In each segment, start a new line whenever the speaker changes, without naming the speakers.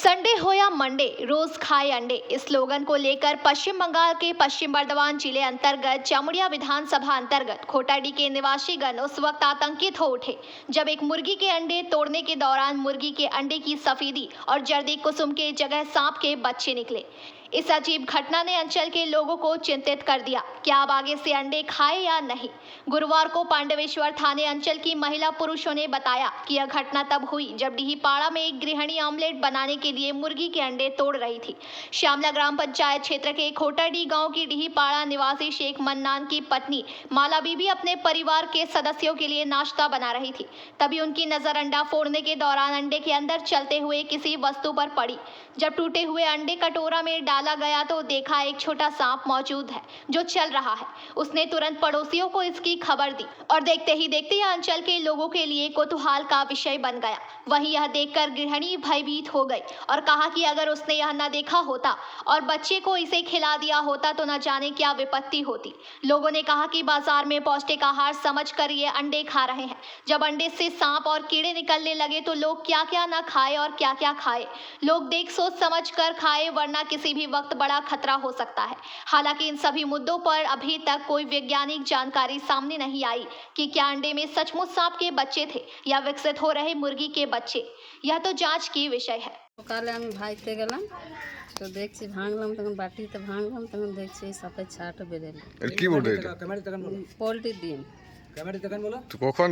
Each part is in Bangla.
संडे हो या मंडे, रोज खाए अंडे। इस स्लोगन को लेकर पश्चिम बंगाल के पश्चिम बर्धमान जिले अंतर्गत जामुड़िया विधानसभा अंतर्गत खोटाडी के निवासीगण उस वक्त आतंकित हो उठे जब एक मुर्गी के अंडे तोड़ने के दौरान मुर्गी के अंडे की सफेदी और जर्दी कुसुम के जगह सांप के बच्चे निकले। इस अजीब घटना ने अंचल के लोगों को चिंतित कर दिया। क्या अब आगे से अंडे खाए या नहीं? गुरुवार को पांडवेश्वर थाने अंचल की महिला पुरुषों ने बताया कि यह घटना तब हुई जब डीहीपाड़ा में एक गृहिणी ऑमलेट बनाने के लिए मुर्गी के अंडे तोड़ रही थी। श्यामला ग्राम पंचायत क्षेत्र के खोटाडी गांव की डीहीपाड़ा निवासी शेख मन्नान की पत्नी माला बीबी अपने परिवार के सदस्यों के लिए नाश्ता बना रही थी। तभी उनकी नजर अंडा फोड़ने के दौरान अंडे के अंदर चलते हुए किसी वस्तु पर पड़ी। जब टूटे हुए अंडे कटोरा में डाला गया तो देखा एक छोटा सांप मौजूद है जो चल रहा है। उसने तुरंत पड़ोसियों को इसकी खबर दी और देखते ही देखते यह अंचल के लोगों के लिए कौतूहल का विषय बन गया। वहीं यह देखकर गृहिणी भयभीत हो गई और कहा कि अगर उसने यह न देखा होता और बच्चे को इसे खिला दिया होता तो न जाने क्या विपत्ति होती। लोगों ने कहा कि बाजार में पौष्टिक आहार समझकर ये अंडे खा रहे हैं। जब अंडे से सांप और कीड़े निकलने लगे तो लोग क्या क्या न खाए और क्या क्या खाए। लोग देख सोच समझ कर खाए, वरना किसी भी वक्त बड़ा खतरा हो सकता है। हालांकि इन सभी मुद्दों पर अभी तक कोई वैज्ञानिक जानकारी सामने नहीं आई कि क्या अंडे में सचमुच सांप के बच्चे थे या विकसित हो रहे मुर्गी के बच्चे। यह तो जांच की विषय है।
সকালে আমি ভাইতে গেলাম, তো দেখছি ভাঙলাম, তখন বাটিতে ভাঙলাম, তখন দেখছি সাপের ছাটা বেরোলো।
কি বলে এটা?
পোলট্রির ডিম।
তো কখন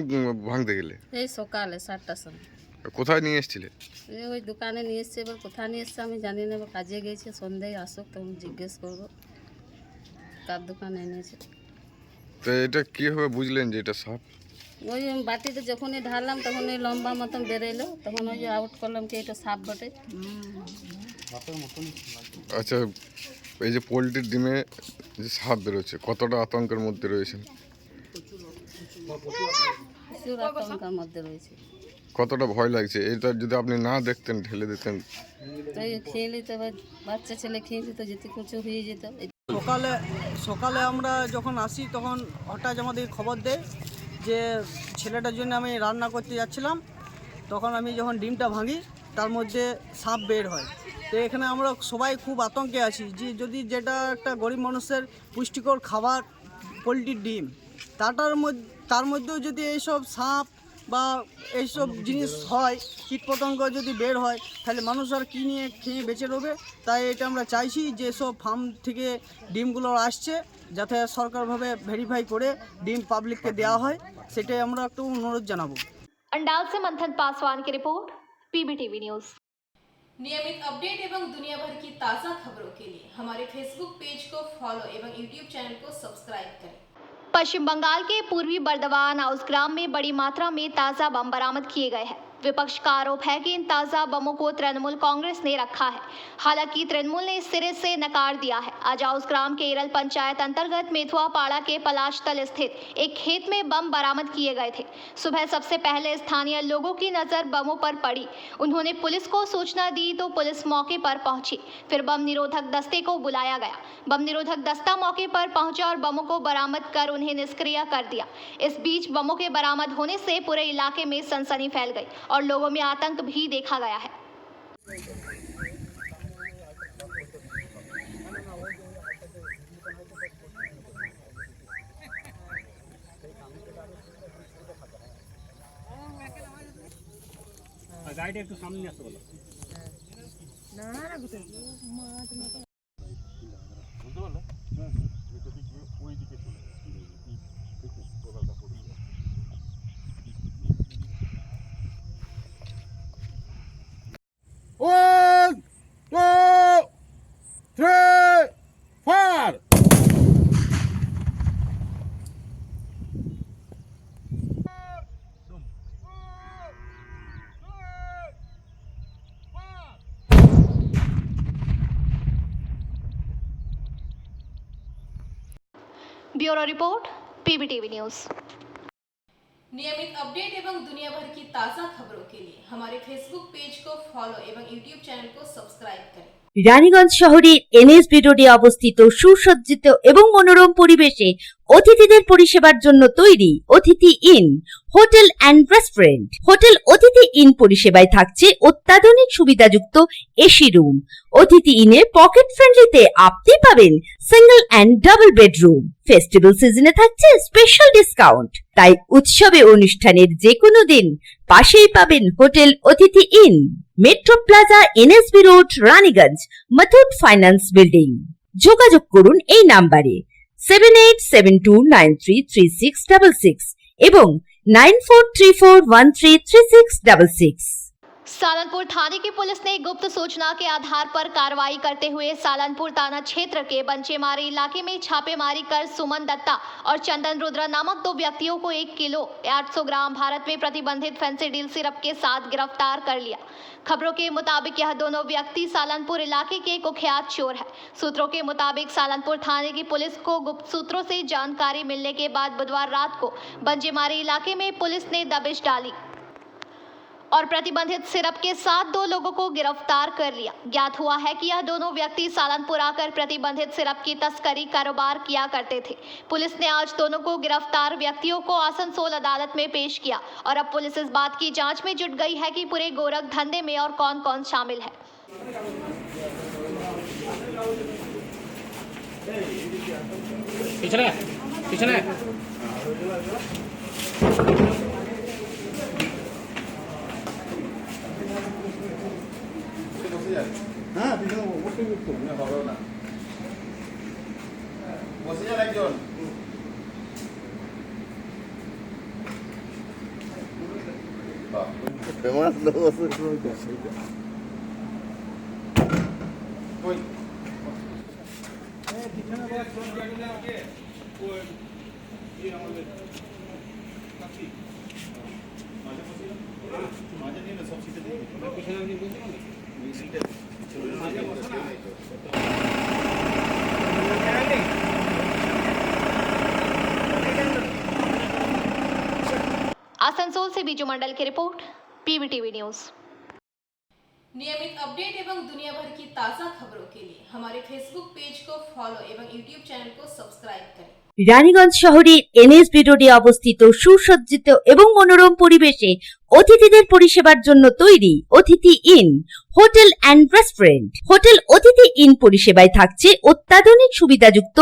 ভাঙতে গেলে?
এই সকালে 7টার সময়।
কোথায় নিয়ে এসেছিলে?
ওই দোকানে নিয়ে এসছে, এবার কোথায় নিয়ে এসছে আমি জানি না। এবার কাজে গেছে, সন্ধ্যায় আসুক তখন জিজ্ঞেস করবো কার দোকানে এনেছে।
তো এটা কিভাবে বুঝলেন যে এটা সাপ?
ওই বাটিতে যখনই ঢাললাম তখন ওই লম্বা মতন বেরোলো, তখন ওই যে আউট করলাম কি এটা সাপ বটে।
আচ্ছা, এই যে পোলট্রির ডিমে যে সাপ বেরোচ্ছে, কতটা আতঙ্কের মধ্যে রয়েছেন?
প্রচুর আতঙ্কের মধ্যে রয়েছে।
কতটা ভয় লাগছে? এটা যদি আপনি না দেখতেন, ঢেলে দিতেন?
তো খেয়ে নিতে, বাচ্চা ছেলে খেয়ে নিত, যেতে কিছু হয়ে যেত।
সকালে আমরা যখন আসি তখন হঠাৎ আমাদের খবর দেয় যে ছেলেটার জন্য আমি রান্না করতে যাচ্ছিলাম। তখন আমি যখন ডিমটা ভাঙি তার মধ্যে সাপ বের হয়। তো এখানে আমরা সবাই খুব আতঙ্কে আছি যে যদি যেটা একটা গরিব মানুষের পুষ্টিকর খাবার পোলট্রির ডিম, তার মধ্যেও যদি এইসব সাপ বা এইসব জিনিস হয়, কীটপতঙ্গ যদি বের হয়, তাহলে মানুষ আর কী নিয়ে খেয়ে বেঁচে রবে। তাই এটা আমরা চাইছি যে সব ফার্ম থেকে ডিমগুলো আসছে যাতে সরকারভাবে ভেরিফাই করে ডিম পাবলিককে দেওয়া হয়, সেটাই আমরা একটু অনুরোধ জানাবো।
अंडाल से मंथन पासवान की रिपोर्ट, पीबीटीवी न्यूज।
नियमित अपडेट एवं दुनिया भर की ताज़ा खबरों के लिए हमारे फेसबुक पेज को फॉलो एवं यूट्यूब चैनल को सब्सक्राइब करें।
पश्चिम बंगाल के पूर्वी बर्धमान आउसग्राम में बड़ी मात्रा में ताज़ा बम बरामद किए गए हैं। विपक्ष का आरोप है कि इन ताज़ा बमों को तृणमूल कांग्रेस ने रखा है। हालांकि तृणमूल ने इस सिरे से नकार दिया है। आज आउसग्राम के एरल पंचायत अंतर्गत मेथुआ पाड़ा के पलाश तल स्थित एक खेत में बम बरामद किए गए थे। सुबह सबसे पहले स्थानीय लोगों की नज़र बमों पर पड़ी। उन्होंने पुलिस को सूचना दी तो पुलिस मौके पर पहुंची। फिर बम निरोधक दस्ते को बुलाया गया। बम निरोधक दस्ता मौके पर पहुंचा और बमों को बरामद कर उन्हें निष्क्रिय कर दिया। इस बीच बमों के बरामद होने से पूरे इलाके में सनसनी फैल गई और लोगों में आतंक भी देखा गया है।
গাড়িটা একটু সামনে নিয়ে আসতে বলো। বুঝতে পারলে? ওই দিকে চলে One, two, three, four.
Bureau report, PBTV news.
नियमित अपडेट एवं दुनिया भर की ताज़ा खबरों के लिए हमारे फेसबुक पेज को फॉलो एवं यूट्यूब चैनल को सब्सक्राइब करें।
রানীগঞ্জ শহরের এনএসবি রোডে অবস্থিত সুসজ্জিত এবং মনোরম পরিবেশে অতিথিদের পরিষেবার জন্য তৈরি অতিথি in hotel and restaurant. Hotel অতিথি ইন পরিষেবায় থাকছে অত্যাধুনিক সুবিধাযুক্ত এসি রুম। অতিথি ইনে পকেট ফ্রেন্ডলিতে আপনি পাবেন single and double bedroom. Festival সিজনে থাকছে স্পেশাল ডিসকাউন্ট। তাই উৎসবে অনুষ্ঠানের যে কোনো দিন পাশেই পাবেন হোটেল অতিথি in, metro plaza, NSB road, Raniganj, Muthoot finance building. যোগাযোগ করুন এই নাম্বারে 7872933666 এবং 9434133666।
सालनपुर थाने की पुलिस ने गुप्त सूचना के आधार पर कार्रवाई करते हुए सालनपुर थाना क्षेत्र के बंचेमारी इलाके में छापेमारी कर सुमन दत्ता और चंदन रुद्रा नामक 2 व्यक्तियों को 1 किलो 800 ग्राम भारत में प्रतिबंधित फेंसिडिल सिरप के साथ गिरफ्तार कर लिया। खबरों के मुताबिक यह दोनों व्यक्ति सालनपुर इलाके के कुख्यात चोर है। सूत्रों के मुताबिक सालनपुर थाने की पुलिस को गुप्त सूत्रों से जानकारी मिलने के बाद बुधवार रात को बंचेमारी इलाके में पुलिस ने दबिश डाली और प्रतिबंधित सिरप के साथ 2 लोगों को गिरफ्तार कर लिया। ज्ञात हुआ है कि यह दोनों व्यक्ति सालनपुर आकर प्रतिबंधित सिरप की तस्करी कारोबार किया करते थे। पुलिस ने आज दोनों को गिरफ्तार व्यक्तियों को आसनसोल अदालत में पेश किया और अब पुलिस इस बात की जांच में जुट गई है कि पूरे गोरख धंधे में और कौन कौन शामिल है।
পিছনে হ্যাঁ পিছনে অবশ্যই করতে হবে না, বসে যান একজন। ফেমাস লোক আছে কই পিছনে বস জায়গা আগে ওই আমাদের কাকি মাঝে বসে মাঝে নিয়ে সব সিটে দিই পিছনে আমি বলতে পারি এই সিটে
आसनसोल से बीजू मंडल की रिपोर्ट, पीबीटीवी न्यूज।
नियमित अपडेट एवं दुनिया भर की ताज़ा खबरों के लिए हमारे फेसबुक पेज को फॉलो एवं यूट्यूब चैनल को सब्सक्राइब करें।
রানীগঞ্জ শহরের এনএসবি রোডে অবস্থিত সুসজ্জিত এবং মনোরম পরিবেশে অতিথিদের পরিষেবার জন্য তৈরি অতিথি in hotel and restaurant. Hotel অতিথি ইন পরিষেবায় থাকছে অত্যাধুনিক সুবিধাযুক্ত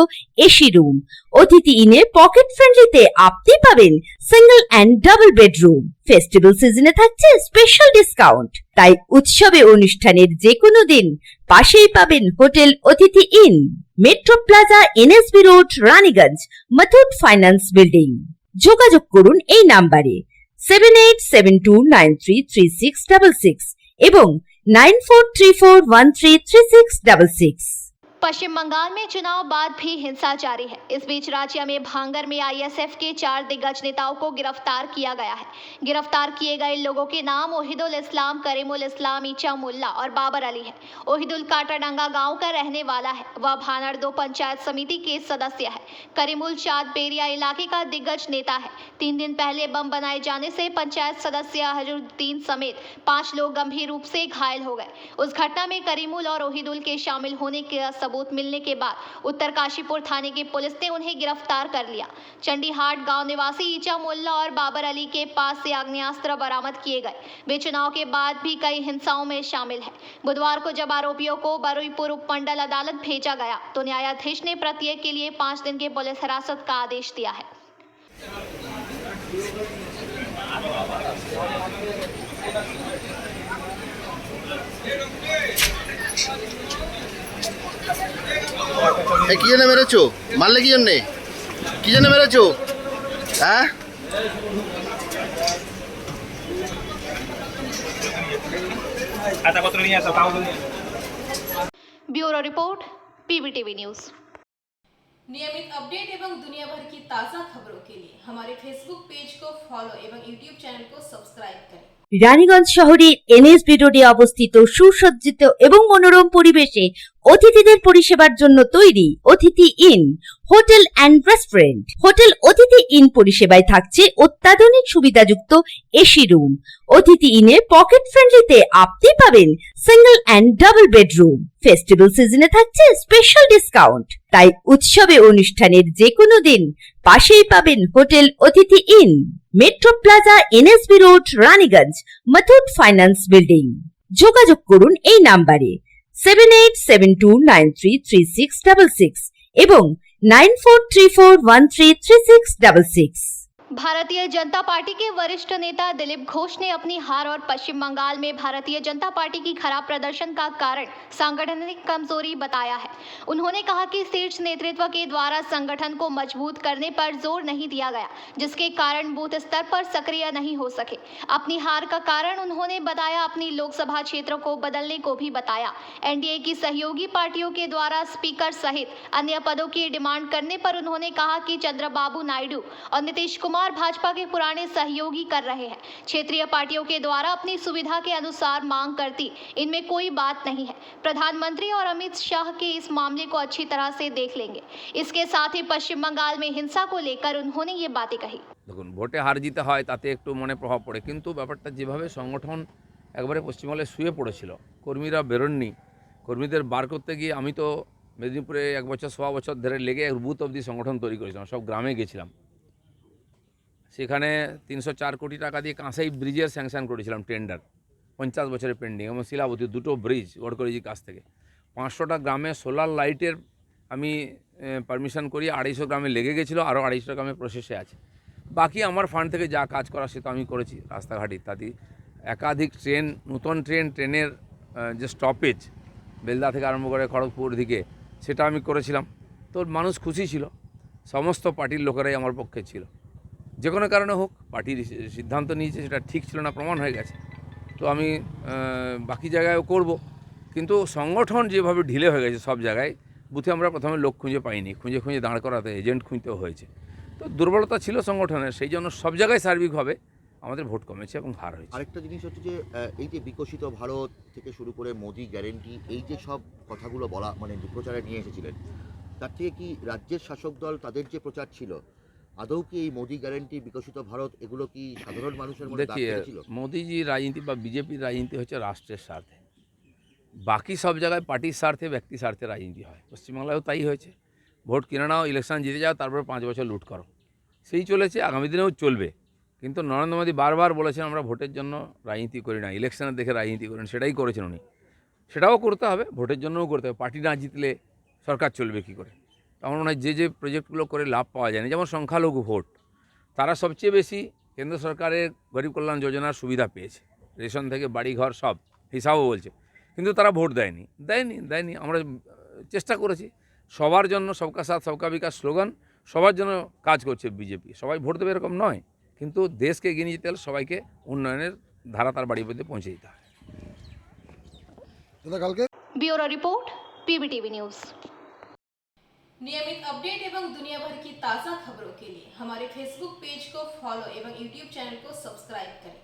এসি রুম। অতিথি ইনে পকেট ফ্রেন্ডলিতে আপনি পাবেন single and double bedroom. Festival সিজনে থাকছে স্পেশাল ডিসকাউন্ট। তাই উৎসবে অনুষ্ঠানের যে কোনো দিন পাশেই পাবেন হোটেল অতিথি in, metro plaza, NSB road, Raniganj, Muthoot finance building. যোগাযোগ করুন এই নাম্বারে 7872933666 এবং 9434133666।
पश्चिम बंगाल में चुनाव बाद भी हिंसा जारी है। इस बीच राज्य में भांगर में आईएसएफ के 4 दिग्गज नेताओं को गिरफ्तार किया गया है। गिरफ्तार किए गए लोगों के नाम ओहिदुल इस्लाम, करीमुल इस्लाम, ईचा मुल्ला और बाबर अली है। ओहिदुल काटाडंगा गांव का रहने वाला है। वह भानड़ 2 पंचायत समिति के सदस्य है। करीमुल चाँद बेरिया इलाके का दिग्गज नेता है। 3 दिन पहले बम बनाए जाने से पंचायत सदस्य हजरुद्दीन समेत 5 लोग गंभीर रूप से घायल हो गए। उस घटना में करीमुल और ओहिदुल के शामिल होने के सबूत मिलने के बाद उत्तर काशीपुर थाने की पुलिस ने उन्हें गिरफ्तार कर लिया। चंडीहाट गांव निवासी ईचा मुल्ला और बाबर अली के पास से आग्नेयास्त्र बरामद किए गए। वे चुनाव के बाद भी कई हिंसाओं में शामिल है। बुधवार को जब आरोपियों को बरुईपुर उपमंडल अदालत भेजा गया तो न्यायाधीश ने प्रत्येक के लिए 5 दिन के पुलिस हिरासत का आदेश दिया है।
কি জন্য মেরেছো? মারলে কি জন্যে? কি জন্য মেরেছো? হ্যাঁ
ब्यूरो रिपोर्ट, पीबीटीवी न्यूज।
नियमित अपडेट एवं दुनिया भर की ताज़ा खबरों के लिए हमारे फेसबुक पेज को फॉलो एवं यूट्यूब चैनल को सब्सक्राइब करें।
রানীগঞ্জ শহরের এনএসবি রোডে অবস্থিত সুসজ্জিত এবং মনোরম পরিবেশে অতিথিদের পরিষেবার জন্য তৈরি অতিথি in hotel and restaurant. Hotel অতিথি ইন পরিষেবায় থাকছে অত্যাধুনিক সুবিধাযুক্ত এসি রুম। অতিথি ইনে পকেট ফ্রেন্ডলিতে আপনি পাবেন single and double bedroom. Festival সিজনে থাকছে স্পেশাল ডিসকাউন্ট। তাই উৎসবে অনুষ্ঠানের যে কোনো দিন পাশেই পাবেন হোটেল অতিথি in, metro plaza, NSB road, Raniganj, Muthoot finance building. যোগাযোগ করুন এই নাম্বারে 7872933666 এবং 9434133666।
भारतीय जनता पार्टी के वरिष्ठ नेता दिलीप घोष ने अपनी हार और पश्चिम बंगाल में भारतीय जनता पार्टी की खराब प्रदर्शन का कारण सांगठनिक कमजोरी बताया है। उन्होंने कहा कि शीर्ष नेतृत्व के द्वारा संगठन को मजबूत करने पर जोर नहीं दिया गया, जिसके कारण बूथ स्तर पर सक्रिय नहीं हो सके। अपनी हार का कारण उन्होंने बताया अपनी लोकसभा क्षेत्र को बदलने को भी बताया। एनडीए की सहयोगी पार्टियों के द्वारा स्पीकर सहित अन्य पदों की डिमांड करने पर उन्होंने कहा कि चंद्रबाबू नायडू और नीतीश कुमार भाजपा के पुराने सहयोगी कर रहे हैं। क्षेत्रीय पार्टियों के द्वारा अपनी सुविधा के अनुसार मांग करती, इनमें कोई बात नहीं है। प्रधानमंत्री और अमित शाह के इस मामले को अच्छी तरह से देख लेंगे। इसके साथ ही पश्चिम बंगाल में हिंसा को लेकर उन्होंने ये बातें कही।
দেখুন, ভোটে হার জিতে হয় তাতে একটু মনে প্রভাব পড়ে, কিন্তু ব্যাপারটা যেভাবে সংগঠন একবারে পশ্চিমবঙ্গে শুয়ে পড়েছিল, কর্মীরা বেরোননি, কর্মীদের বার করতে গিয়ে আমি তো মেদিনীপুরে 1 বছর 1.25 বছর ধরে লেগে বুথ অবধি সংগঠন তৈরি করেছিলাম, সব গ্রামে গেছিলাম। সেখানে 304 কোটি টাকা দিয়ে কাঁসাই ব্রিজের স্যাংশন করেছিলাম টেন্ডার, 50 বছরের পেন্ডিং, এবং শিলাবতী 2টো ব্রিজ গডকরিজির কাছ থেকে। 500টা গ্রামে সোলার লাইটের আমি পারমিশন করি, 250 গ্রামে লেগে গেছিলো, আরও 250 গ্রামে প্রসেসে আছে। বাকি আমার ফান্ড থেকে যা কাজ করা সে তো আমি করেছি, রাস্তাঘাট ইত্যাদি। একাধিক ট্রেন, নতুন ট্রেনের যে স্টপেজ বেলদা থেকে আরম্ভ করে খড়গপুর দিকে, সেটা আমি করেছিলাম। তো মানুষ খুশি ছিল, সমস্ত পার্টির লোকেরাই আমার পক্ষে ছিল। যে কোনো কারণে হোক, পার্টির সিদ্ধান্ত নিয়েছে সেটা ঠিক ছিল না, প্রমাণ হয়ে গেছে। তো আমি বাকি জায়গায়ও করব, কিন্তু সংগঠন যেভাবে ঢিলে হয়ে গেছে সব জায়গায়, বুথে আমরা প্রথমে লোক খুঁজে পাইনি, খুঁজে দাঁড় করাতে এজেন্ট খুঁজতেও হয়েছে। তো দুর্বলতা ছিল সংগঠনের, সেই জন্য সব জায়গায় সার্বিকভাবে আমাদের ভোট কমেছে এবং হার হয়েছে।
আরেকটা জিনিস হচ্ছে যে এই যে বিকশিত ভারত থেকে শুরু করে মোদি গ্যারেন্টি, এই যে সব কথাগুলো বলা মানে প্রচারে নিয়ে এসেছিলেন, তার থেকে কি রাজ্যের শাসক দল তাদের যে প্রচার ছিল, আদৌ কি এই মোদি গ্যারেন্টি, বিকশিত ভারত, এগুলো কি সাধারণ মানুষের মধ্যে দাগ কেটেছিল?
মোদিজির রাজনীতি বা বিজেপির রাজনীতি হচ্ছে রাষ্ট্রের স্বার্থে, বাকি সব জায়গায় পার্টির স্বার্থে, ব্যক্তি স্বার্থে রাজনীতি হয়। পশ্চিমবাংলায়ও তাই হয়েছে। ভোট কিনে নাও, ইলেকশন জিতে যাও, তারপর 5 বছর লুট করো, সেই চলেছে, আগামী দিনেও চলবে। কিন্তু নরেন্দ্র মোদী বারবার বলেছেন আমরা ভোটের জন্য রাজনীতি করি না, ইলেকশনের দেখে রাজনীতি করেন, সেটাই করেছেন উনি। সেটাও করতে হবে, ভোটের জন্যও করতে হবে। পার্টি না জিতলে সরকার চলবে কী করে? আমার মনে হয় যে প্রজেক্টগুলো করে লাভ পাওয়া যায় না, যেমন সংখ্যালঘু ভোট, তারা সবচেয়ে বেশি কেন্দ্র সরকারের গরিব কল্যাণ যোজনার সুবিধা পেয়েছে, রেশন থেকে বাড়িঘর সব হিসাবও বলছে, কিন্তু তারা ভোট দেয়নি। আমরা চেষ্টা করেছি সবার জন্য, সবকা সাথ সবকা বিকাশ স্লোগান, সবার জন্য কাজ করছে বিজেপি। সবাই ভোট দেবে এরকম নয়, কিন্তু দেশকে এগিয়ে নিয়ে যেতে হলে সবাইকে উন্নয়নের ধারা তার বাড়ির মধ্যে পৌঁছে দিতে হয়।
Bureau report, PBTV news.
नियमित अपडेट एवं दुनिया भर की ताज़ा खबरों के लिए हमारे फेसबुक पेज को फॉलो एवं यूट्यूब चैनल को सब्सक्राइब करें।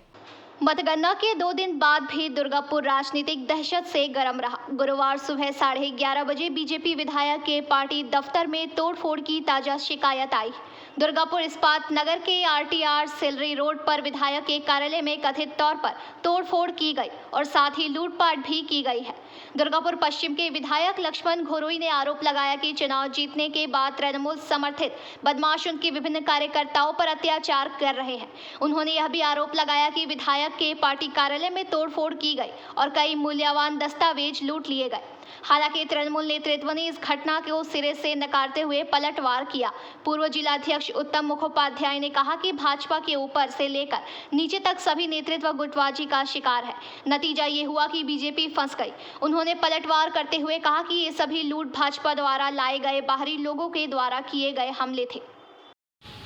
मतगणना के 2 दिन बाद भी दुर्गापुर राजनीतिक दहशत से गर्म रहा। गुरुवार सुबह 11:30 बजे बीजेपी विधायक के पार्टी दफ्तर में तोड़फोड़ की ताजा शिकायत आई। दुर्गापुर इस्पात नगर के आरटीआर सिलरी रोड पर विधायक के कार्यालय में कथित तौर पर तोड़फोड़ की गई और साथ ही लूटपाट भी की गई है। दुर्गापुर पश्चिम के विधायक लक्ष्मण घोरोई ने आरोप लगाया कि चुनाव जीतने के बाद तृणमूल समर्थित बदमाश उनके विभिन्न कार्यकर्ताओं पर अत्याचार कर रहे हैं। उन्होंने यह भी आरोप लगाया कि विधायक के पार्टी कार्यालय में तोड़फोड़ की गई और कई मूल्यवान दस्तावेज लूट लिए गए। हालांकि तृणमूल नेतृत्व ने इस घटना को सिरे से नकारते हुए पलटवार किया। पूर्व जिलाध्यक्ष उत्तम मुखोपाध्याय ने कहा कि भाजपा के ऊपर से लेकर नीचे तक सभी नेतृत्व गुटबाजी का शिकार है। नतीजा ये हुआ कि बीजेपी फंस गई। उन्होंने पलटवार करते हुए कहा कि ये सभी लूट भाजपा द्वारा लाए गए बाहरी लोगों के द्वारा किए गए हमले थे।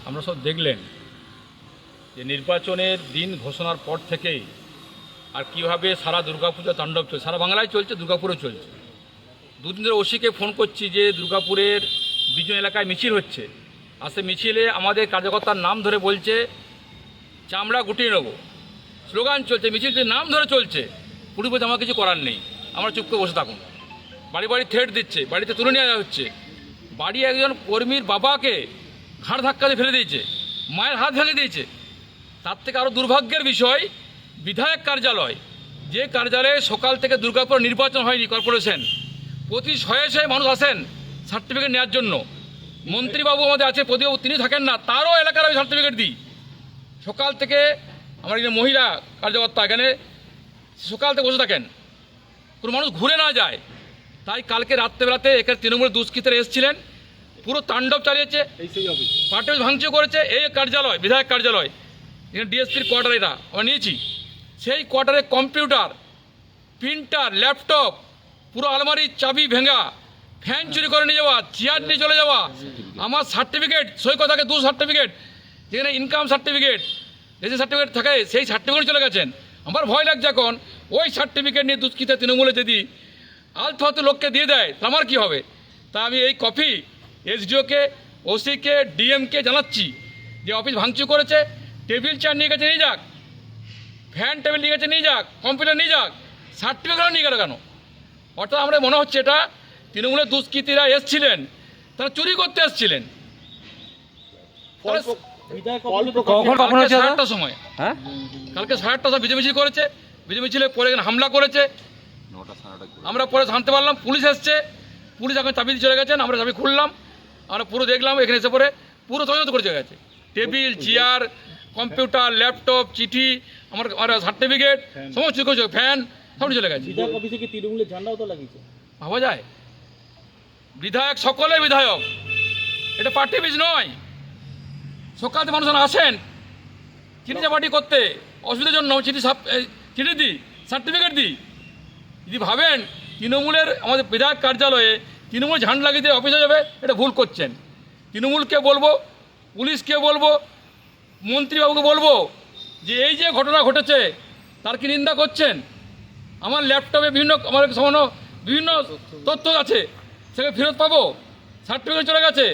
আমরা সব দেখলেন যে নির্বাচনের দিন ঘোষণার পর থেকেই আর কীভাবে সারা দুর্গাপূজা তাণ্ডব চলছে, সারা বাংলায় চলছে, দুর্গাপুরেও চলছে। 2 দিন ধরে ওসিকে ফোন করছি যে দুর্গাপুরের বিজন এলাকায় মিছিল হচ্ছে, আর সে মিছিলে আমাদের কার্যকর্তার নাম ধরে বলছে চামড়া গুটিয়ে নেবো, স্লোগান চলছে, মিছিলটির নাম ধরে চলছে। পুলিশ বলছে আমার কিছু করার নেই, আমরা চুপ করে বসে থাকুন। বাড়ি বাড়ি থ্রেট দিচ্ছে, বাড়িতে তুলে নিয়ে যাওয়া হচ্ছে। বাড়ি একজন কর্মীর বাবাকে ঘাড় ধাক্কা দিয়ে ফেলে দিয়েছে, মায়ের হাত ভেঙে দিয়েছে। তার থেকে আরও দুর্ভাগ্যের বিষয়, বিধায়ক কার্যালয়, যে কার্যালয়ে সকাল থেকে দুর্গাপুর নির্বাচন হয়নি কর্পোরেশন, প্রতি শয়ে মানুষ আসেন সার্টিফিকেট নেওয়ার জন্য। মন্ত্রীবাবু আমাদের আছে, প্রতিবাবু তিনি থাকেন না, তারও এলাকার আমি সার্টিফিকেট দিই। সকাল থেকে আমার এখানে মহিলা কার্যকর্তা এখানে সকাল থেকে বসে থাকেন, কোনো মানুষ ঘুরে না যায়। তাই কালকে রাত্রেবেলাতে এখানে তৃণমূলের দুষ্কৃতীরা এসেছিলেন, পুরো তাণ্ডব চালিয়েছে, পার্টি অফিস ভাঙচুর করেছে। এই কার্যালয়, বিধায়ক কার্যালয়, এখানে ডিএসপির কোয়ার্টার এটা আমরা নিয়েছি, সেই কোয়ার্টারে কম্পিউটার, প্রিন্টার, ল্যাপটপ, পুরো আলমারির চাবি ভেঙা, ফ্যান চুরি করে নিয়ে যাওয়া, চেয়ার নিয়ে চলে যাওয়া, আমার সার্টিফিকেট সৈকত থাকে 2 সার্টিফিকেট, যেখানে ইনকাম সার্টিফিকেট, যে সার্টিফিকেট থাকে সেই সার্টিফিকেট চলে গেছেন। আমার ভয় লাগছে এখন, ওই সার্টিফিকেট নিয়ে দুষ্কৃতা তৃণমূলে যদি আলতু ফালতু লোককে দিয়ে দেয় তা আমার কী হবে। তা আমি এই কপি এসডিওকে, ওসিকে, ডিএমকে জানাচ্ছি যে অফিস ভাঙচুর করেছে, টেবিল চেয়ার নিয়ে গেছে নিয়ে যাক, ফ্যান টেবিল নিয়ে গেছে নিয়ে যাক, কম্পিউটার নিয়ে যাক, সার্টিফিকেটও নিয়ে গেল কেন? অর্থাৎ আমরা মনে হচ্ছে এটা তৃণমূলের দুষ্কৃতীরা এসছিলেন, তারা চুরি করতে এসছিলেন। কালকে 8টার সময় বিজেপি মিছিল করেছে, বিজেপি মিছিলে পরে এখানে হামলা করেছে। আমরা পরে জানতে পারলাম পুলিশ এসছে, পুলিশ এখন চাবি দিয়ে চলে গেছেন। আমরা চাবি খুললাম, আমরা পুরো দেখলাম, এখানে এসে পরে পুরো তদন্ত করে চলে গেছে। টেবিল, চেয়ার, কম্পিউটার, ল্যাপটপ, চিঠি, আমার সার্টিফিকেট সমস্ত কিছু, ফ্যান সব চলে গেছে। ভাবা যায় বিধায়ক, সকলে বিধায়ক, এটা পার্টি অফিস নয়। সকালে মানুষজন আসেন চিঠি চাপাটি করতে, অসুবিধার জন্য চিঠি দিই, সার্টিফিকেট দিই। যদি ভাবেন তৃণমূলের আমাদের বিধায়ক কার্যালয়ে তৃণমূল ঝান্ডা লাগিয়ে দিয়ে অফিসে যাবে, এটা ভুল করছেন। তৃণমূলকে বলবো, পুলিশকে বলবো, মন্ত্রীবাবুকে বলবো যে এই যে ঘটনা ঘটেছে তার কি নিন্দা করছেন। আমার ল্যাপটপে আমার সামান্য বিভিন্ন তথ্য আছে, সেগুলো ফেরত পাবো, সার্টিফিকেট চলে গেছে,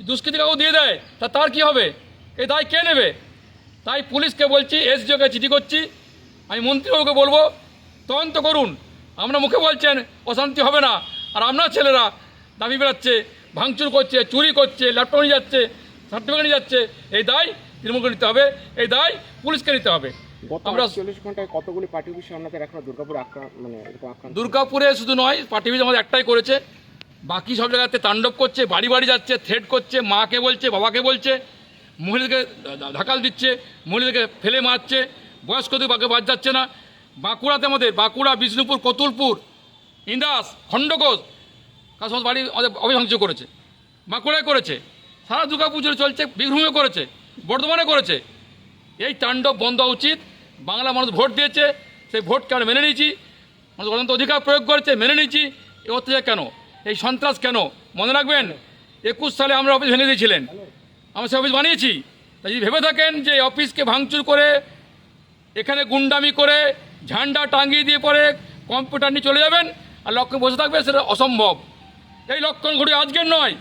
দুষ্কৃতী কাউকে দিয়ে দেয় তার কি হবে, এই দায় কে নেবে? তাই পুলিশকে বলছি, এসডিওকে চিঠি করছি, আমি মন্ত্রীবাবুকে বলবো তদন্ত করুন। আমরা মুখে বলছেন অশান্তি হবে না, আর আপনার ছেলেরা দাবি বেড়াচ্ছে, ভাঙচুর করছে, চুরি করছে, ল্যাপটপ নিয়ে যাচ্ছে, সার্টিফিকেট নিয়ে যাচ্ছে, এই দায় তৃণমূলকে নিতে হবে, এই দায় পুলিশকে নিতে হবে। আমরা
40 ঘন্টায় কতগুলি পার্টি অফিস আপনাদের এখন দুর্গাপুর
দুর্গাপুরে শুধু নয়, পার্টি অফিস আমাদের একটাই করেছে, বাকি সব জায়গাতে তাণ্ডব করছে, বাড়ি বাড়ি যাচ্ছে, থ্রেট করছে, মাকে বলছে, বাবাকে বলছে, মহিলাদেরকে ঢাকাল দিচ্ছে, মহিলাদেরকে ফেলে মারছে, বয়স্কদের বাকে বাদ যাচ্ছে না। বাঁকুড়াতে আমাদের বাঁকুড়া, বিষ্ণুপুর, কতুলপুর, ইন্দাস, খণ্ডঘোষ কাজ সমস্ত বাড়ি আমাদের অভিভাংশ করেছে, বাঁকুড়ায় করেছে, সারা দুর্গাপুজো চলছে, বীরভূমে করেছে, বর্ধমানে করেছে। এই তাণ্ডব বন্ধ হওয়া উচিত। বাংলা মানুষ ভোট দিয়েছে, সেই ভোটকে আমরা মেনে নিয়েছি, মানুষ গণতন্ত্র অধিকার প্রয়োগ করেছে, মেনে নিয়েছি। এই অত্যাচার কেন, এই সন্ত্রাস কেন? মনে রাখবেন 21 সালে আমরা অফিস ভেঙে দিয়েছিলেন, আমরা সে অফিস বানিয়েছি। তাই যদি ভেবে থাকেন যে অফিসকে ভাঙচুর করে, এখানে গুন্ডামি করে, ঝান্ডা টাঙিয়ে দিয়ে পরে কম্পিউটার নিয়ে চলে যাবেন আর লক্ষ্যে বসে থাকবে, সেটা অসম্ভব। এই লক্ষণ ঘড়ি আজকের নয়,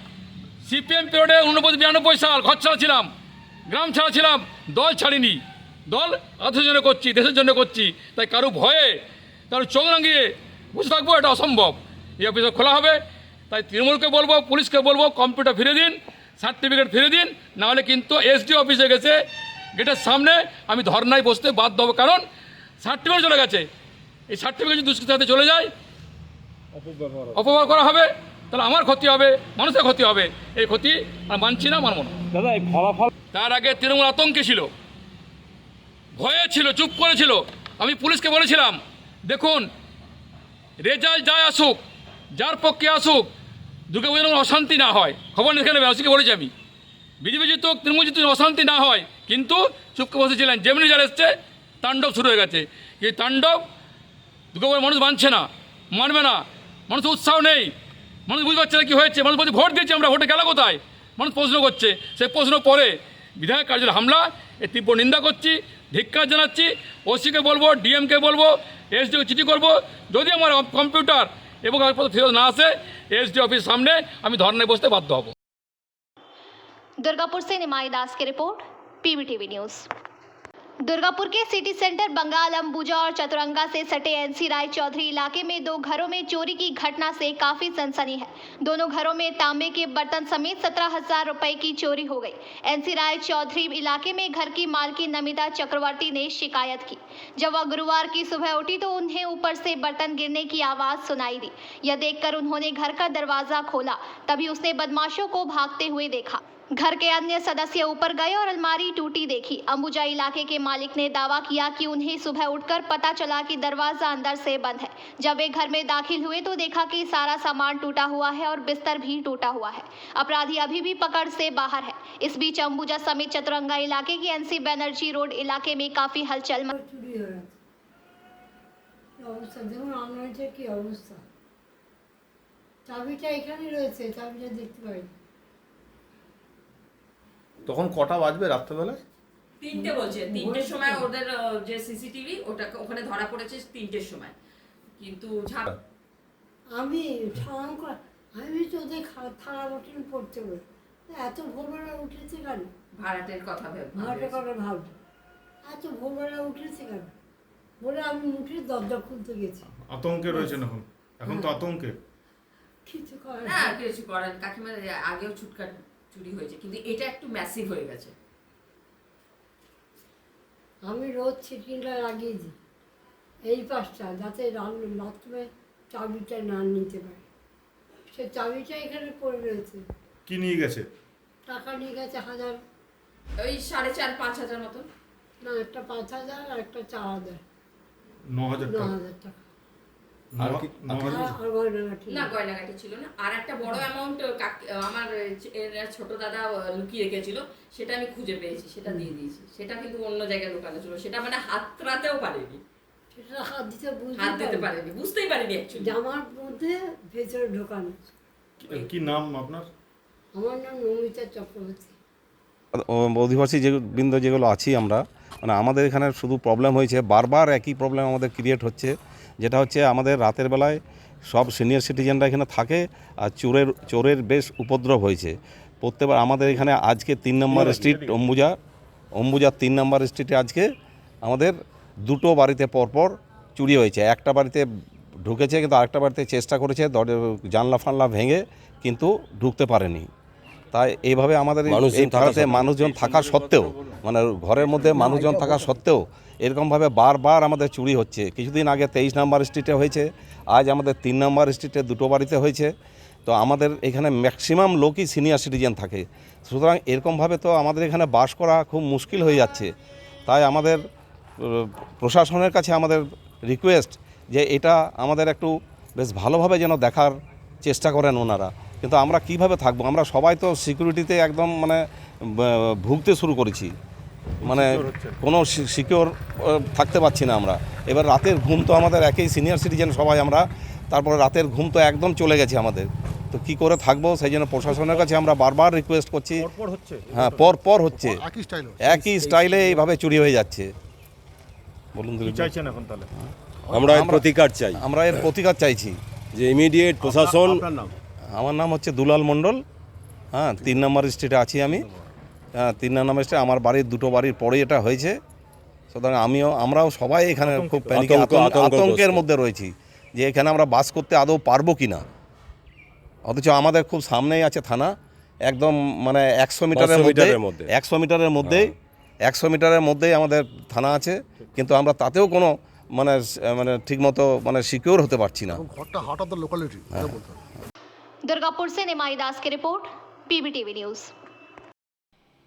সিপিএম পিরিয়ডে 89-92 সাল ঘর ছাড়া ছিলাম, গ্রাম ছাড়া ছিলাম, দল ছাড়িনি। দল আদেশের জন্য করছি, দেশের জন্য করছি। তাই কারো ভয়ে, কারো চোখ রাঙিয়ে বসে থাকবো, এটা অসম্ভব। এই অফিসে খোলা হবে। তাই তৃণমূলকে বলবো, পুলিশকে বলবো, কম্পিউটার ফিরে দিন, সার্টিফিকেট ফিরে দিন, নাহলে কিন্তু এসডি অফিসে গেছে গেটের সামনে আমি ধর্নায় বসতে বাধ্য হবো। কারণ সার্টিফিকেট চলে গেছে, এই সার্টিফিকেট যদি দুষ্কৃতীর হাতে চলে যায়, অপব্যবহার করা হবে, তাহলে আমার ক্ষতি হবে, মানুষের ক্ষতি হবে। এই ক্ষতি আর মানছি না, মানব না। তার আগে তৃণমূল আতঙ্কে ছিল, ভয়ে ছিল, চুপ করেছিল। আমি পুলিশকে বলেছিলাম, দেখুন রেজাল্ট যায় আসুক, যার পক্ষে আসুক, দুর্গাপুজোর অশান্তি না হয়, খবর দেখে নেবে। আসিকে বলেছি আমি, বিজেপি জিতুক, তৃণমূল জিতুক, অশান্তি না হয়, কিন্তু চুপকে বসেছিলেন। যেমনি যারা এসছে তাণ্ডব শুরু হয়ে গেছে। এই তাণ্ডব দুর্গাপুরের মানুষ মানছে না, মানবে না, মানুষের উৎসাহ নেই, মানুষ বুঝতে পারছে না কী হয়েছে। মানুষ বলছে ভোট দিয়েছে আমরা, ভোটে গেল কোথায়? মানুষ প্রশ্ন করছে। সেই প্রশ্ন পরে বিধায়ক কার্যালয় হামলা, এর তীব্র নিন্দা করছি, ধিক্কার জানাচ্ছি। ওসিকে বলবো, ডিএমকে বলবো, এসডিওকে চিঠি করবো, যদি আমার কম্পিউটার এবং কাগজপত্র ফেরত না আসে, एसडी ऑफिस सामने আমি ধর্নায় বসতে বাধ্য হব।
दुर्गापुर से निमाई दास की रिपोर्ट, पीवीटीवी न्यूज़। दुर्गापुर के सिटी सेंटर बंगाल अंबुजा और चतुरंगा से सटे एनसी राय चौधरी इलाके में 2 घरों में चोरी की घटना से काफी सनसनी है। दोनों घरों में तांबे के बर्तन समेत 17,000 रुपए की चोरी हो गई। एनसी राय चौधरी इलाके में घर की मालकिन नमिता चक्रवर्ती ने शिकायत की। जब वह गुरुवार की सुबह उठी तो उन्हें ऊपर से बर्तन गिरने की आवाज सुनाई दी। यह देखकर उन्होंने घर का दरवाजा खोला, तभी उसने बदमाशों को भागते हुए देखा। घर के अन्य सदस्य ऊपर गए और अलमारी टूटी देखी। अंबुजा इलाके के मालिक ने दावा किया कि उन्हें सुबह उठकर पता चला कि दरवाजा अंदर से बंद है। जब वे घर में दाखिल हुए तो देखा कि सारा सामान टूटा हुआ है और बिस्तर भी टूटा हुआ है। अपराधी अभी भी पकड़ से बाहर है। इस बीच अंबुजा समेत चतुरंगा इलाके की एनसी बनर्जी रोड इलाके में काफी हलचल
তখন কটা বাজবে রাত্রেবেলায়?
3টে বলছে, 3টের সময় ওদের যে সিসিটিভি ওটা ওখানে ধরা পড়েছে 3টের সময়। কিন্তু
আমি তোদের থানা রুটিন পড়তে হবে, এত ভোরবেলা উঠেছে কেন?
ভাড়াটের কথা
ভাড়াটের কথা ভাবছি, এত ভোরবেলা উঠেছে কেন বলে আমি উঠে দরজা খুলতে গেছি।
আতঙ্কে রয়েছেন এখন? এখন তো আতঙ্কে
কিছু করার
না, কিছু করার কাকিমার আগেও ছুটকাট চুরি হয়েছে, কিন্তু এটা একটু ম্যাসিভ হয়ে গেছে।
আমি রোজ ছিটিংটা লাগিয়ে দিই এই পাশটা, যাতে বাথরুমে চাবিটা না নিতে পারে। সে চাবিটা এখানে পড়ে রয়েছে।
কি নিয়ে গেছে?
টাকা নিয়ে গেছে 1000,
ওই 4,500-5,000 মতো।
না, একটা 5,000 আর একটা 4,000,
9,000 টাকা।
9,000 টাকা।
আর
না, গয়নাগাটি ছিল না। আর একটা বড় অ্যামাউন্ট আমার ছোট দাদা লুকিয়ে রেখেছিল, সেটা আমি খুঁজে পেয়েছি, সেটা দিয়ে দিয়েছি। সেটা কিন্তু অন্য জায়গায় লুকানো ছিল, সেটা মানে হাতরাতেও পারেনি,
সেটা হাত
দিতে পারেনি, বুঝতেই পারিনি অ্যাকচুয়ালি।
জামার মধ্যে ভেতরে ঢোকানো।
কি নাম আপনার?
আমার নাম নমিতা চক্রবর্তী।
অধিবাসী যে বৃন্দ যেগুলো আছি আমরা, মানে আমাদের এখানে শুধু প্রবলেম হয়েছে, বারবার একই প্রবলেম আমাদের ক্রিয়েট হচ্ছে। যেটা হচ্ছে আমাদের রাতের বেলায় সব সিনিয়র সিটিজেনরা এখানে থাকে, আর চোরের বেশ উপদ্রব হয়েছে প্রত্যেকবার আমাদের এখানে। আজকে 3 নম্বর স্ট্রিট অম্বুজা 3 নম্বর স্ট্রিটে আজকে আমাদের 2টো বাড়িতে পরপর চুরি হয়েছে। একটা বাড়িতে ঢুকেছে, কিন্তু আরেকটা বাড়িতে চেষ্টা করেছে জানলা ফানলা ভেঙে, কিন্তু ঢুকতে পারেনি। তাই এইভাবে আমাদের এই পাড়াতে মানুষজন থাকা সত্ত্বেও, মানে ঘরের মধ্যে মানুষজন থাকা সত্ত্বেও এরকমভাবে বারবার আমাদের চুরি হচ্ছে। কিছুদিন আগে 23 নম্বর স্ট্রিটে হয়েছে, আজ আমাদের 3 নম্বর স্ট্রিটে 2টো বাড়িতে হয়েছে। তো আমাদের এখানে ম্যাক্সিমাম লোকই সিনিয়র সিটিজেন থাকে, সুতরাং এরকমভাবে তো আমাদের এখানে বাস করা খুব মুশকিল হয়ে যাচ্ছে। তাই আমাদের প্রশাসনের কাছে আমাদের রিকোয়েস্ট যে এটা আমাদের একটু বেশ ভালোভাবে যেন দেখার চেষ্টা করেন ওনারা। কিন্তু আমরা কিভাবে থাকবো? আমরা সবাই তো সিকিউরিটিতে একদম মানে ভুগতে শুরু করেছি, মানে কোনো সিকিউর থাকতে পারছি না আমরা। এবার রাতের ঘুম তো আমাদের একই সিনিয়র সিটিজেন সবাই আমরা, তারপরে রাতের ঘুম তো একদম চলে গেছে আমাদের। তো কি করে থাকবো সেই জন্য প্রশাসনের কাছে আমরা বারবার রিকোয়েস্ট করছি। হ্যাঁ, পর হচ্ছে একই স্টাইলে এইভাবে চুরি হয়ে যাচ্ছে। বলুন
চাইছেন এখন তাহলে?
আমরা এর প্রতিকার চাইছি যে ইমিডিয়েট প্রশাসন। আমার নাম হচ্ছে দুলাল মণ্ডল, হ্যাঁ, 3 নম্বর স্ট্রিটে আছি আমি। 3 নম্বর স্ট্রিটে আমার বাড়ির 2টো বাড়ির পরেই এটা হয়েছে। সুতরাং আমরাও সবাই এখানে খুব আতঙ্কের মধ্যে রয়েছি যে এখানে আমরা বাস করতে আদৌ পারবো কি না। অথচ আমাদের খুব সামনেই আছে থানা, একদম মানে 100 মিটারের মধ্যেই 100 মিটারের মধ্যেই আমাদের থানা আছে, কিন্তু আমরা তাতেও কোনো মানে ঠিকমতো মানে সিকিউর হতে পারছি না।
दुर्गापुर से निमाई दास की रिपोर्ट, PBTV न्यूज।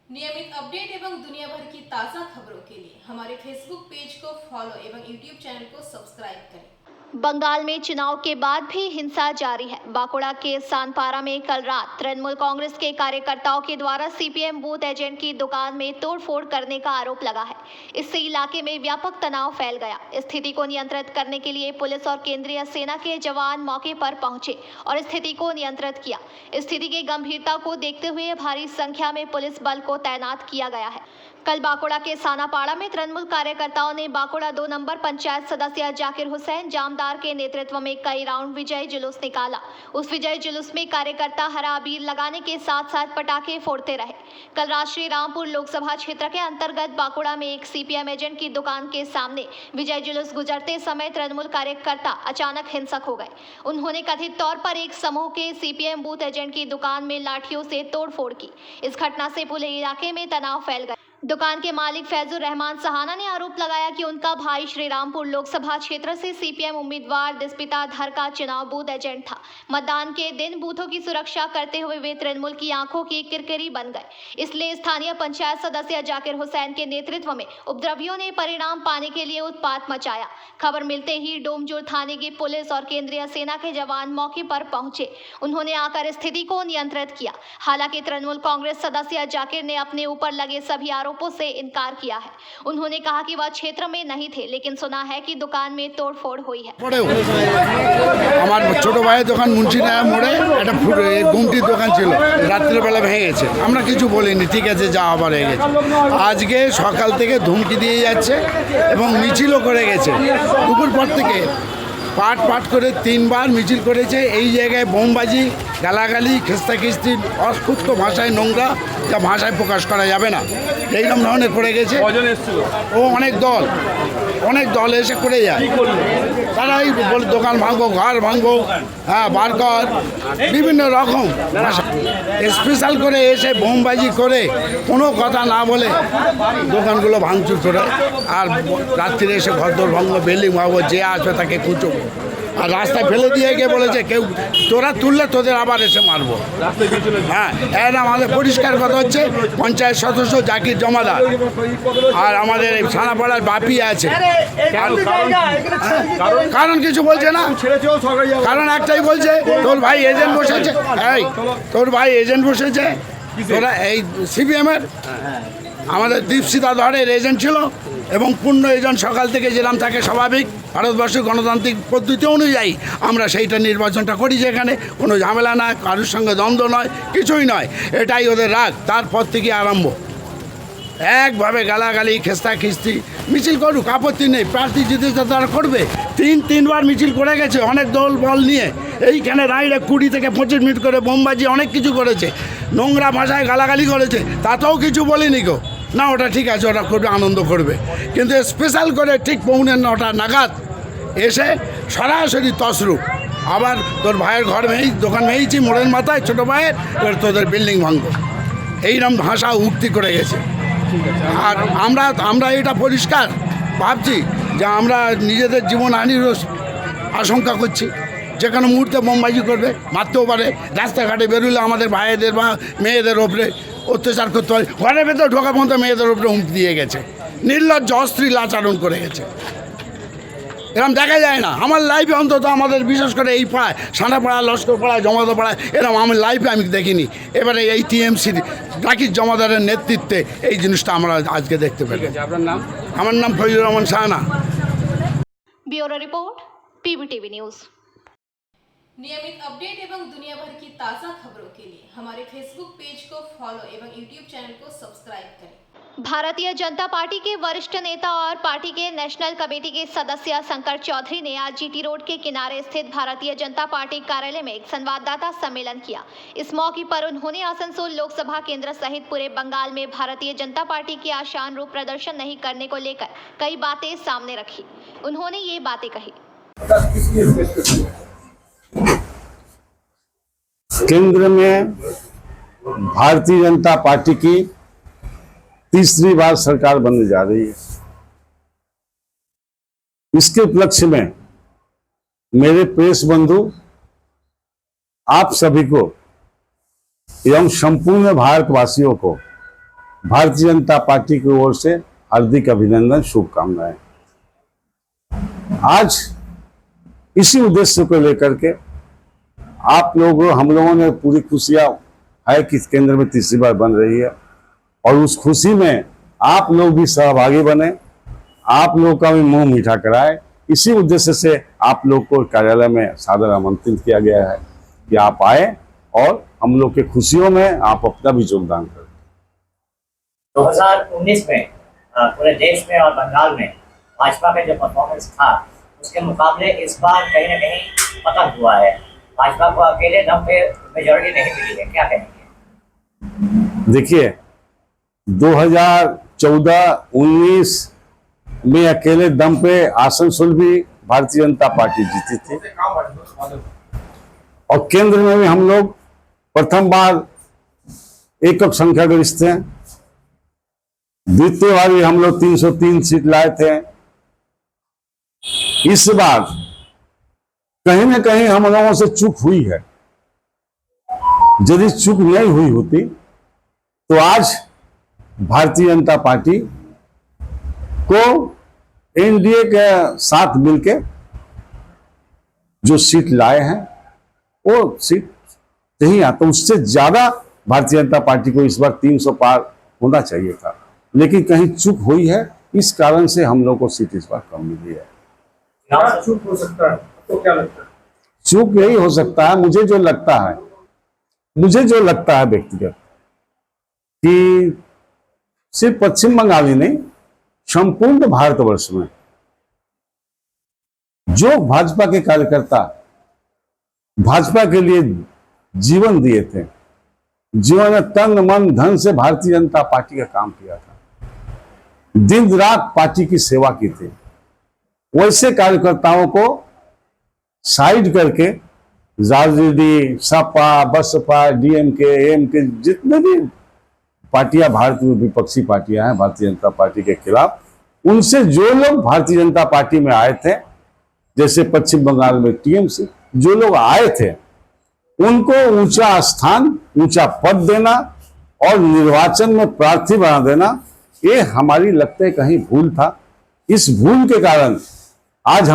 नियमित अपडेट एवं दुनिया भर की ताज़ा खबरों के लिए हमारे फेसबुक पेज को फॉलो एवं यूट्यूब चैनल को सब्सक्राइब करें। बंगाल में चुनाव के बाद भी हिंसा जारी है। बांकुड़ा के सानपारा में कल रात तृणमूल कांग्रेस के कार्यकर्ताओं के द्वारा CPM बूथ एजेंट की दुकान में तोड़फोड़ करने का आरोप लगा है। इससे इलाके में व्यापक तनाव फैल गया। स्थिति को नियंत्रित करने के लिए पुलिस और केंद्रीय सेना के जवान मौके पर पहुंचे और स्थिति को नियंत्रित किया। स्थिति की गंभीरता को देखते हुए भारी संख्या में पुलिस बल को तैनात किया गया है।
कल बांकुड़ा के सानापाड़ा में तृणमूल कार्यकर्ताओं ने बांकुड़ा 2 नंबर पंचायत सदस्य जाकिर हुसैन जामदार के नेतृत्व में कई राउंड विजय जुलूस निकाला। उस विजय जुलूस में कार्यकर्ता हरा अबीर लगाने के साथ साथ पटाखे फोड़ते रहे। कल राष्ट्रीय रामपुर लोकसभा क्षेत्र के अंतर्गत बांकुड़ा में एक सीपीएम एजेंट की दुकान के सामने विजय जुलूस गुजरते समय तृणमूल कार्यकर्ता अचानक हिंसक हो गए। उन्होंने कथित तौर पर एक समूह के सीपीएम बूथ एजेंट की दुकान में लाठियों से तोड़फोड़ की। इस घटना से पूरे इलाके में तनाव फैल गया। दुकान के मालिक फैजुर रहमान सहाना ने आरोप लगाया कि उनका भाई श्रीरामपुर लोकसभा क्षेत्र से सीपीएम उम्मीदवार दिस्पिता धर का चुनाव बूथ एजेंट था। मतदान के दिन बूथों की सुरक्षा करते हुए वे तृणमूल की आंखों की किरकिरी बन गए। इसलिए स्थानीय पंचायत सदस्य जाकिर हुसैन के नेतृत्व में उपद्रवियों ने परिणाम पाने के लिए उत्पात मचाया। खबर मिलते ही डोमजोर थाने की पुलिस और केंद्रीय सेना के जवान मौके पर पहुंचे। उन्होंने आकर स्थिति को नियंत्रित किया। हालांकि तृणमूल कांग्रेस सदस्य जाकिर ने अपने ऊपर लगे सभी आरोपों से इनकार किया है। उन्होंने कहा कि वह क्षेत्र में नहीं थे, लेकिन सुना है कि दुकान में तोड़फोड़ हुई है।
আমার ছোট ভাইয়ের দোকান মুন্সিনায়া মোড়ে একটা গুমটির দোকান ছিল, রাত্রেবেলা ভেঙে গেছে। আমরা কিছু বলিনি, ঠিক আছে যা আবার হয়ে গেছে। আজকে সকাল থেকে ধমকি দিয়ে যাচ্ছে এবং মিছিলও করে গেছে। দুপুর পর থেকে পাট পাট করে 3 বার মিছিল করেছে। এই জায়গায় বোমবাজি, গালাগালি, খেস্তাখিস্তি, অস্ফুট ভাষায় নোংরা, যা ভাষায় প্রকাশ করা যাবে না, এইরকম ধরনের করে গেছে। ও অনেক দল এসে করে যায়। তারা এই বলে দোকান ভাঙবো, ঘর ভাঙবো, হ্যাঁ বার কর, বিভিন্ন রকম ভাষা স্পেশাল করে এসে বোমবাজি করে কোনো কথা না বলে দোকানগুলো ভাঙচুর করে। আর রাত্রিরে এসে ঘরদোর ভাঙবো, বিল্ডিং ভাঙবো, যে আসবে তাকে কুচবো। আর রাস্তায় ফেলে দিয়ে গিয়ে বলেছে কেউ তোরা তুললে তোদের আবার এসে মারবো। হ্যাঁ, এর আমাদের পরিষ্কার কথা হচ্ছে পঞ্চায়েত সদস্য জাকির জমাদার আর আমাদের এই সানাপাড়ার বাপি আছে। কারণ কিছু বলছে না, কারণ একটাই বলছে তোর ভাই এজেন্ট বসেছে, এই তোর ভাই এজেন্ট বসেছে, তোরা এই সিপিএমের আমাদের দীপশিতা ধরের এজেন্ট ছিল এবং পূর্ণ এজেন্ট সকাল থেকে যেরকম থাকে স্বাভাবিক ভারতবর্ষের গণতান্ত্রিক পদ্ধতি অনুযায়ী আমরা সেইটা নির্বাচনটা করি, যেখানে কোনো ঝামেলা না, কারোর সঙ্গে দ্বন্দ্ব নয়, কিছুই নয়। এটাই ওদের রাগ। তারপর থেকে আরম্ভ একভাবে গালাগালি, খেস্তাখিস্তি। মিছিল করুক, আপত্তি নেই, প্রার্থী জিতেছে তারা করবে। 3বার মিছিল করে গেছে অনেক দল বল নিয়ে। এইখানে রাইডে 20 থেকে 25 মিনিট করে বোমবাজি অনেক কিছু করেছে, নোংরা ভাষায় গালাগালি করেছে, তাতেও কিছু বলিনি কেউ। না ওটা ঠিক আছে, ওটা করবে, আনন্দ করবে। কিন্তু স্পেশাল করে ঠিক 9:45 নাগাদ এসে সরাসরি তসরূপ আবার তোর ভাইয়ের ঘর দোকান ভেঙেছি মোড়ের মাথায়, ছোটো ভাইয়ের, এবার তোদের বিল্ডিং ভাঙবো, এইরকম ভাষা উক্তি করে গেছে। আর আমরা এটা পরিষ্কার ভাবছি যে আমরা নিজেদের জীবনহানির আশঙ্কা করছি। যে কোনো মুহূর্তে বোমবাজি করবে, মারতেও পারে। রাস্তাঘাটে বেরোলে আমাদের ভাইয়েদের বা মেয়েদের ওপরে অত্যাচার করতে পারে। ঘরের ভেতরে ঢোকা পর্যন্ত মেয়েদের ওপরে হুমকি দিয়ে গেছে, নির্লজ্জ অশ্লীল আচরণ করে গেছে। এরকম দেখা যায় না আমার লাইফে, অন্তত আমাদের বিশেষ করে এই পাড়ায়, সানাপাড়া, লস্করপাড়া, জমাদারপাড়া, এরকম আমার লাইফে আমি দেখিনি। এবারে এই টিএমসির জাকির জমাদারের নেতৃত্বে এই জিনিসটা আমরা আজকে দেখতে পেলাম।
আপনার নাম?
আমার নাম Fazlur Rahman Sahana.
Bureau report, PBTV news.
नियमित अपडेट एवं दुनिया भर की ताज़ा खबरों के लिए हमारे फेसबुक पेज को फॉलो एवं यूट्यूब चैनल को सब्सक्राइब करें। भारतीय जनता पार्टी के वरिष्ठ नेता और पार्टी के नेशनल कमेटी के सदस्य शंकर चौधरी ने आज जीटी रोड के किनारे स्थित भारतीय जनता पार्टी कार्यालय में एक संवाददाता सम्मेलन किया। इस मौके पर उन्होंने आसनसोल लोकसभा केंद्र सहित पूरे बंगाल में भारतीय जनता पार्टी की आशान रूप प्रदर्शन नहीं करने को लेकर कई बातें सामने रखी। उन्होंने ये बातें कही।
केंद्र में भारतीय जनता पार्टी की तीसरी बार सरकार बनने जा रही है। इसके उपलक्ष्य में मेरे प्रेस बंधु आप सभी को एवं संपूर्ण भारतवासियों को भारतीय जनता पार्टी की ओर से हार्दिक अभिनंदन, शुभकामनाएं। आज इसी उद्देश्य को लेकर के आप लोगों, हम लोगों ने पूरी खुशियां है कि केंद्र में तीसरी बार बन रही है और उस खुशी में आप लोग भी सहभागी बने, आप लोग का भी मुंह मीठा कराए। इसी उद्देश्य से आप लोग को कार्यालय में सादर आमंत्रित किया गया है कि आप आए और हम लोग के खुशियों में आप अपना भी योगदान करें।
2019 में पूरे देश में और बंगाल में भाजपा का जो परफॉर्मेंस था उसके मुकाबले इस बार कहीं ना कहीं पतन हुआ है। भाजपा को अकेले दम पे मेजॉरिटी नहीं मिली है, क्या कहेंगे?
देखिए 2014-19 में अकेले दम पे आसनसोल भी भारतीय जनता पार्टी जीती थी और केंद्र में भी हम लोग प्रथम बार एकक संख्या गरिष्ठ थे। द्वितीय बार भी हम लोग 303 सीट लाए थे। इस बार कहीं ना कहीं हम लोगों से चूक हुई है। यदि चूक नहीं हुई होती तो आज भारतीय जनता पार्टी को एनडीए के साथ मिलके जो सीट लाए हैं वो सीट नहीं आता, उससे ज्यादा भारतीय जनता पार्टी को इस बार 300 पार होना चाहिए था, लेकिन कहीं चूक हुई है। इस कारण से हम लोग को सीट इस बार कम मिली है।
चूक हो सकता है तो क्या लगता है?
चूक यही हो सकता है, मुझे जो लगता है व्यक्तिगत कि सिर्फ पश्चिम बंगाल ही नहीं संपूर्ण भारतवर्ष में जो भाजपा के कार्यकर्ता भाजपा के लिए जीवन दिए थे, जीवन में तन मन धन से भारतीय जनता पार्टी का काम किया था, दिन रात पार्टी की सेवा की थी, वैसे कार्यकर्ताओं को साइड करके राजनीति सपा बसपा डीएमके एमके जितने भी पार्टियां भारत में विपक्षी पार्टियां हैं भारतीय जनता पार्टी के खिलाफ, उनसे जो लोग भारतीय जनता पार्टी में आए थे, जैसे पश्चिम बंगाल में टीएमसी जो लोग आए थे, उनको ऊंचा स्थान ऊंचा पद देना और निर्वाचन में प्रार्थी बना देना, ये हमारी लगता है कहीं भूल था। इस भूल के कारण आज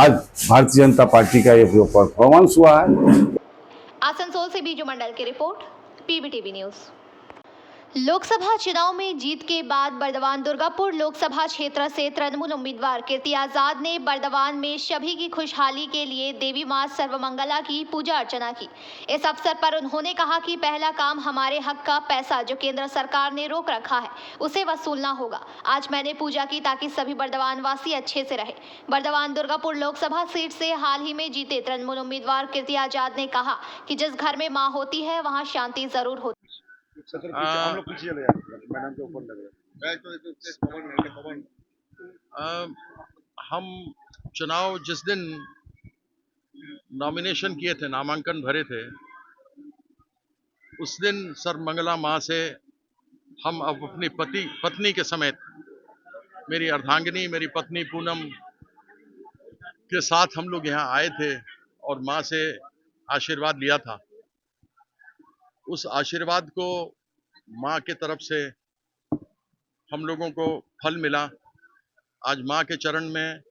भारतीय जनता पार्टी का ये जो परफॉर्मेंस हुआ है।
आसनसोल से बीजू मंडल की रिपोर्ट, पीबीटीवी न्यूज। लोकसभा चुनाव में जीत के बाद बर्दवान दुर्गापुर लोकसभा क्षेत्र से तृणमूल उम्मीदवार कीर्ति आजाद ने बर्दवान में सभी की खुशहाली के लिए देवी मां सर्वमंगला की पूजा अर्चना की। इस अवसर पर उन्होंने कहा कि पहला काम हमारे हक का पैसा जो केंद्र सरकार ने रोक रखा है उसे वसूलना होगा। आज मैंने पूजा की ताकि सभी बर्दवान वासी अच्छे से रहे। बर्दवान दुर्गापुर लोकसभा सीट से हाल ही में जीते तृणमूल उम्मीदवार कीर्ति आजाद ने कहा कि जिस घर में मां होती है वहां शांति जरूर होती है।
हम लोग पीछे चले जाएंगे, मैडम के ऊपर लग रहा है। हम चुनाव जिस दिन नॉमिनेशन किए थे, नामांकन भरे थे, उस दिन सर्वमंगला माँ से हम अब अपनी पत्नी के समेत मेरी अर्धांगिनी मेरी पत्नी पूनम के साथ हम लोग यहाँ आए थे और माँ से आशीर्वाद लिया था। उस आशीर्वाद को माँ के तरफ से हम लोगों को फल मिला। आज माँ के चरण में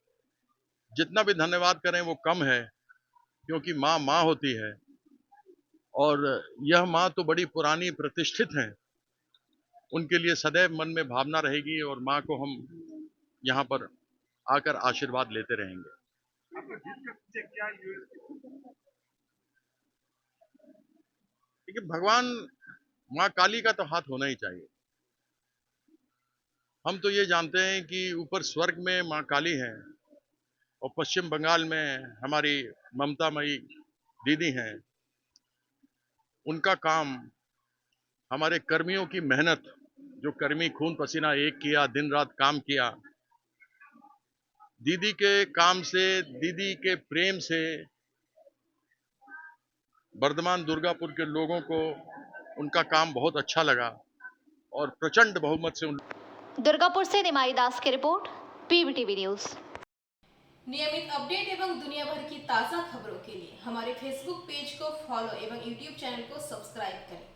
जितना भी धन्यवाद करें वो कम है, क्योंकि माँ माँ होती है और यह माँ तो बड़ी पुरानी प्रतिष्ठित हैं, उनके लिए सदैव मन में भावना रहेगी और माँ को हम यहाँ पर आकर आशीर्वाद लेते रहेंगे। देखिए, भगवान माँ काली का तो हाथ होना ही चाहिए। हम तो ये जानते हैं कि ऊपर स्वर्ग में माँ काली हैं और पश्चिम बंगाल में हमारी ममता मई दीदी हैं। उनका काम, हमारे कर्मियों की मेहनत, जो कर्मी खून पसीना एक किया, दिन रात काम किया, दीदी के काम से, दीदी के प्रेम से बर्दवान दुर्गापुर के लोगों को उनका काम बहुत अच्छा लगा और प्रचंड बहुमत से
दुर्गापुर से निमाई दास की रिपोर्ट, पीबीटीवी न्यूज।
नियमित अपडेट एवं दुनिया भर की ताज़ा खबरों के लिए हमारे फेसबुक पेज को फॉलो एवं यूट्यूब चैनल को सब्सक्राइब करें।